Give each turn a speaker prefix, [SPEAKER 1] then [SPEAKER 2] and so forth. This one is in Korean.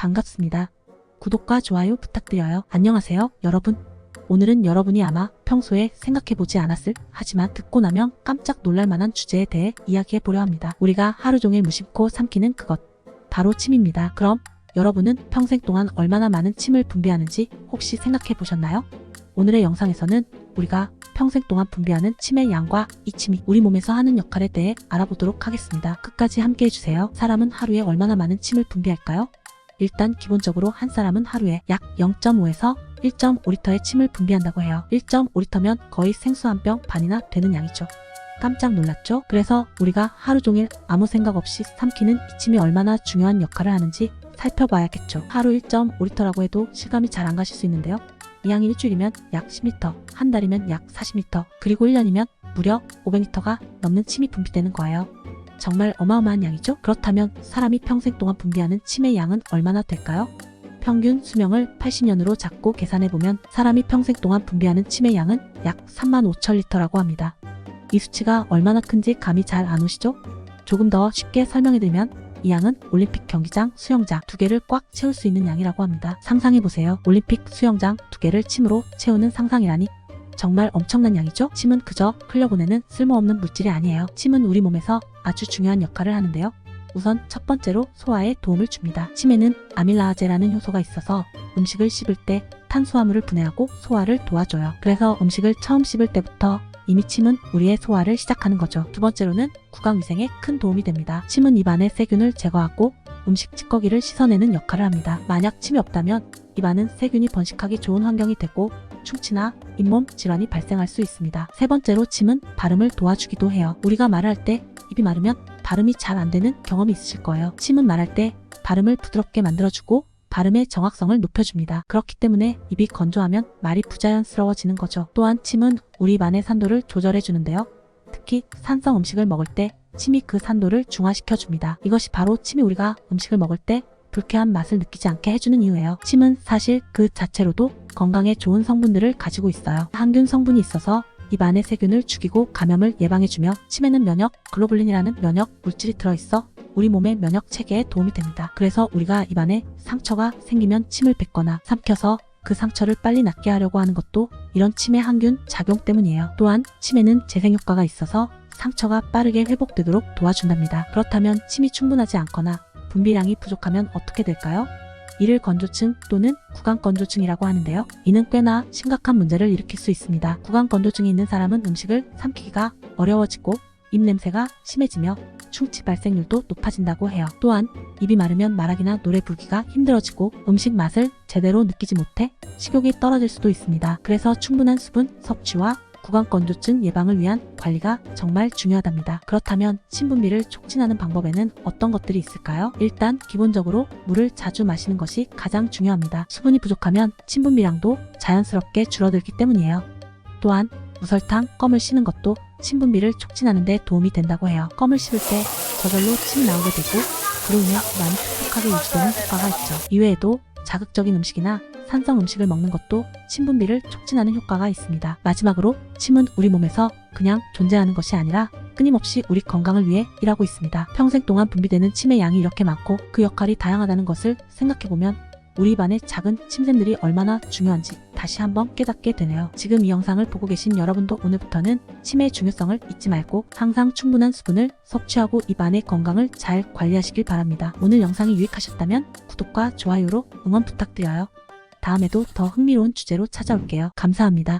[SPEAKER 1] 반갑습니다. 구독과 좋아요 부탁드려요. 안녕하세요, 여러분. 오늘은 여러분이 아마 평소에 생각해보지 않았을, 하지만 듣고 나면 깜짝 놀랄만한 주제에 대해 이야기해보려 합니다. 우리가 하루 종일 무심코 삼키는 그것, 바로 침입니다. 그럼 여러분은 평생 동안 얼마나 많은 침을 분비하는지 혹시 생각해보셨나요? 오늘의 영상에서는 우리가 평생 동안 분비하는 침의 양과 이 침이 우리 몸에서 하는 역할에 대해 알아보도록 하겠습니다. 끝까지 함께 해주세요. 사람은 하루에 얼마나 많은 침을 분비할까요? 일단 기본적으로 한 사람은 하루에 약 0.5에서 1.5리터의 침을 분비한다고 해요. 1.5리터면 거의 생수 한 병 반이나 되는 양이죠. 깜짝 놀랐죠? 그래서 우리가 하루 종일 아무 생각 없이 삼키는 이 침이 얼마나 중요한 역할을 하는지 살펴봐야겠죠. 하루 1.5리터라고 해도 실감이 잘 안 가실 수 있는데요. 이 양이 일주일이면 약 10리터, 한 달이면 약 40리터, 그리고 1년이면 무려 500리터가 넘는 침이 분비되는 거예요. 정말 어마어마한 양이죠? 그렇다면 사람이 평생 동안 분비하는 침의 양은 얼마나 될까요? 평균 수명을 80년으로 잡고 계산해보면 사람이 평생 동안 분비하는 침의 양은 약 35,000리터라고 합니다. 이 수치가 얼마나 큰지 감이 잘 안 오시죠? 조금 더 쉽게 설명해드리면 이 양은 올림픽 경기장, 수영장 2개를 꽉 채울 수 있는 양이라고 합니다. 상상해보세요. 올림픽 수영장 2개를 침으로 채우는 상상이라니 정말 엄청난 양이죠? 침은 그저 흘려보내는 쓸모없는 물질이 아니에요. 침은 우리 몸에서 아주 중요한 역할을 하는데요. 우선 첫 번째로 소화에 도움을 줍니다. 침에는 아밀라아제라는 효소가 있어서 음식을 씹을 때 탄수화물을 분해하고 소화를 도와줘요. 그래서 음식을 처음 씹을 때부터 이미 침은 우리의 소화를 시작하는 거죠. 두 번째로는 구강위생에 큰 도움이 됩니다. 침은 입안의 세균을 제거하고 음식 찌꺼기를 씻어내는 역할을 합니다. 만약 침이 없다면 입안은 세균이 번식하기 좋은 환경이 되고 충치나 잇몸 질환이 발생할 수 있습니다. 세 번째로 침은 발음을 도와주기도 해요. 우리가 말을 할 때 입이 마르면 발음이 잘 안 되는 경험이 있으실 거예요. 침은 말할 때 발음을 부드럽게 만들어주고 발음의 정확성을 높여줍니다. 그렇기 때문에 입이 건조하면 말이 부자연스러워지는 거죠. 또한 침은 우리 입 안의 산도를 조절해주는데요. 특히 산성 음식을 먹을 때 침이 그 산도를 중화시켜줍니다. 이것이 바로 침이 우리가 음식을 먹을 때 불쾌한 맛을 느끼지 않게 해주는 이유예요. 침은 사실 그 자체로도 건강에 좋은 성분들을 가지고 있어요. 항균 성분이 있어서 입 안의 세균을 죽이고 감염을 예방해주며 침에는 면역 글로불린이라는 면역 물질이 들어있어 우리 몸의 면역 체계에 도움이 됩니다. 그래서 우리가 입 안에 상처가 생기면 침을 뱉거나 삼켜서 그 상처를 빨리 낫게 하려고 하는 것도 이런 침의 항균 작용 때문이에요. 또한 침에는 재생 효과가 있어서 상처가 빠르게 회복되도록 도와준답니다. 그렇다면 침이 충분하지 않거나 분비량이 부족하면 어떻게 될까요? 이를 건조증 또는 구강건조증이라고 하는데요. 이는 꽤나 심각한 문제를 일으킬 수 있습니다. 구강건조증이 있는 사람은 음식을 삼키기가 어려워지고 입냄새가 심해지며 충치 발생률도 높아진다고 해요. 또한 입이 마르면 말하기나 노래 부르기가 힘들어지고 음식 맛을 제대로 느끼지 못해 식욕이 떨어질 수도 있습니다. 그래서 충분한 수분 섭취와 구강건조증 예방을 위한 관리가 정말 중요하답니다. 그렇다면 침 분비를 촉진하는 방법에는 어떤 것들이 있을까요? 일단 기본적으로 물을 자주 마시는 것이 가장 중요합니다. 수분이 부족하면 침 분비량도 자연스럽게 줄어들기 때문이에요. 또한 무설탕, 껌을 씹는 것도 침 분비를 촉진하는 데 도움이 된다고 해요. 껌을 씹을 때 저절로 침이 나오게 되고 그로 인해 많이 촉촉하게 유지되는 효과가 있죠. 이외에도 자극적인 음식이나 산성 음식을 먹는 것도 침 분비를 촉진하는 효과가 있습니다. 마지막으로 침은 우리 몸에서 그냥 존재하는 것이 아니라 끊임없이 우리 건강을 위해 일하고 있습니다. 평생 동안 분비되는 침의 양이 이렇게 많고 그 역할이 다양하다는 것을 생각해보면 우리 입안의 작은 침샘들이 얼마나 중요한지 다시 한번 깨닫게 되네요. 지금 이 영상을 보고 계신 여러분도 오늘부터는 침의 중요성을 잊지 말고 항상 충분한 수분을 섭취하고 입안의 건강을 잘 관리하시길 바랍니다. 오늘 영상이 유익하셨다면 구독과 좋아요로 응원 부탁드려요. 다음에도 더 흥미로운 주제로 찾아올게요. 감사합니다.